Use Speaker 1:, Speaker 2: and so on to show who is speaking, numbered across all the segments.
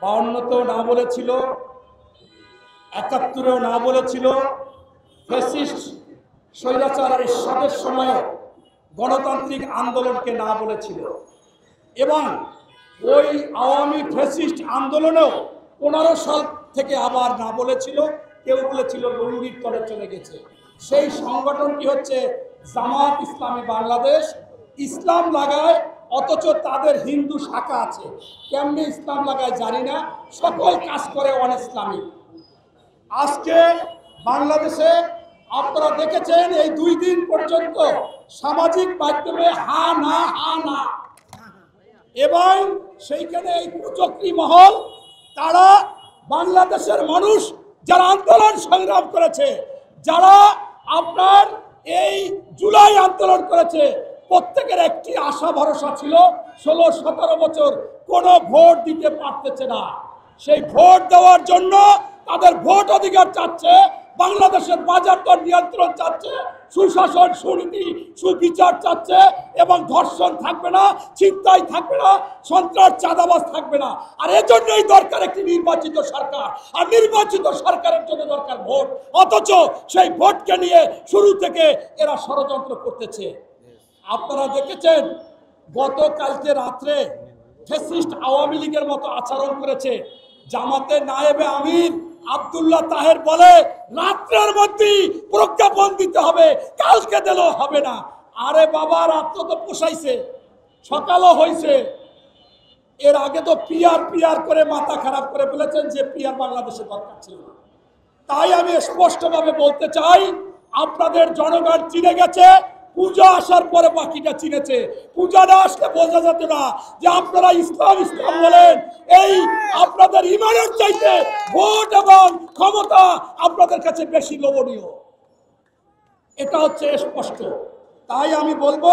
Speaker 1: 52তেও না বলেছিল, 71-এও না বলেছিল, ফ্যাসিস্ট স্বৈরাচার এরশাদের সময় গণতান্ত্রিক আন্দোলনকে না বলেছিল। এবং ওই আওয়ামী ফ্যাসিস্ট আন্দোলনেও 15 সাল থেকে আবার না বলেছিল, কেউ বলেছিল লুঙ্গির তলে চলে গেছে। সেই সংগঠনটি হচ্ছে জামাত ইসলামী বাংলাদেশ। ইসলাম লাগায়, অথচ তাদের হিন্দু শাখা আছে। কেমনি ইসলাম লাগায় জানি না, সকল কাজ করে অন ইসলামিক। আজকে বাংলাদেশে আপনারা দেখেছেন এই 2 দিন পর্যন্ত সামাজিক মাধ্যমে হা না, এবং সেইখানে এই কুচক্রী মহল তারা বাংলাদেশের মানুষ যারা আন্দোলন সংগ্রাম করেছে, যারা আপনার এই জুলাই আন্দোলন করেছে, প্রত্যেকের একটি আশা ভরসা ছিল 16-17 বছর কোনো ভোট দিতে পারতেছে না। সেই ভোট দেওয়ার জন্য তাদের ভোট অধিকার চাচ্ছে, বাংলাদেশের বাজার দর নিয়ন্ত্রণ চাচ্ছে, সুশাসন, সুনীতি, সুবিচার চাচ্ছে, এবং ধর্ষণ থাকবে না, ছিনতাই থাকবে না, সন্ত্রাস, চাঁদাবাজ থাকবে না। আর এজন্যই দরকার একটি নির্বাচিত সরকার, আর নির্বাচিত সরকারের জন্য দরকার ভোট। অথচ সেই ভোটকে নিয়ে শুরু থেকে এরা ষড়যন্ত্র করতেছে। আপনারা দেখেছেন গতকালকে রাত্রে ফ্যাসিস্ট আওয়ামী লীগের মতো আচরণ করেছে। জামাতের নায়েবে আমির আব্দুল্লাহ তাহের বলে রাত্রের মধ্যেই প্রজ্ঞাপন দিতে হবে, কালকে দিলেও হবে না। আরে বাবা, রাত্র তো পোষাইছে, সকালও হয়েছে। এর আগে তো পিয়ার করে মাথা খারাপ করে ফেলেছেন যে পিয়ার বাংলাদেশে দরকার ছিল না। তাই আমি স্পষ্টভাবে বলতে চাই, আপনাদের জনগণ চিনে গেছে, পূজা আসার পরে বাকিটা চিনেছে। পূজা না আসলে বোঝা যেত না যে আপনারা ইসলাম বলেন। এই আপনাদের ইমানের চাইতে ভোট এবং ক্ষমতা আপনাদের কাছে বেশি লোভনীয়, এটা হচ্ছে স্পষ্ট। তাই আমি বলবো,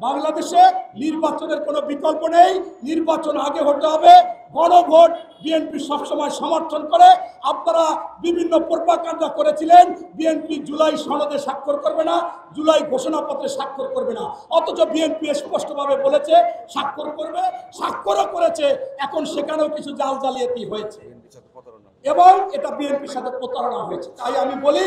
Speaker 1: বাংলাদেশে নির্বাচনের কোনো বিকল্প নেই, নির্বাচন আগে হতে হবে। গণভোট বিএনপি সবসময় সমর্থন করে। আপনারা বিভিন্ন প্রোপাগান্ডা করেছিলেন বিএনপি জুলাই সনদে স্বাক্ষর করবে না, জুলাই ঘোষণাপত্রে স্বাক্ষর করবে না, অথচ বিএনপি স্পষ্টভাবে বলেছে স্বাক্ষর করবে, স্বাক্ষরও করেছে। এখন সেখানেও কিছু জালিয়াতি হয়েছে এবং এটা বিএনপির সাথে প্রতারণা হয়েছে। তাই আমি বলি,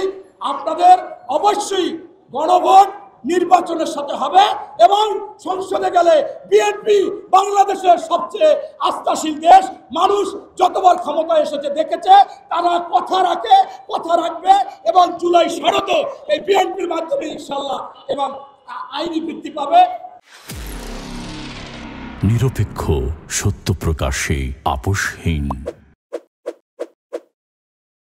Speaker 1: আপনাদের অবশ্যই গণভোট নির্বাচনের সাথে হবে, এবং সংসদে গেলে বিএনপি বাংলাদেশের সবচেয়ে আস্থাশীল দেশ। মানুষ যতবার ক্ষমতায় এসেছে দেখেছে তারা কথা রাখে, কথা রাখবে, এবং জুলাই সনদও এই বিএনপির মাধ্যমে ইনশাআল্লাহ এবং আইনি বৃদ্ধি পাবে।
Speaker 2: নিরপেক্ষ, সত্য প্রকাশে আপোষহীন।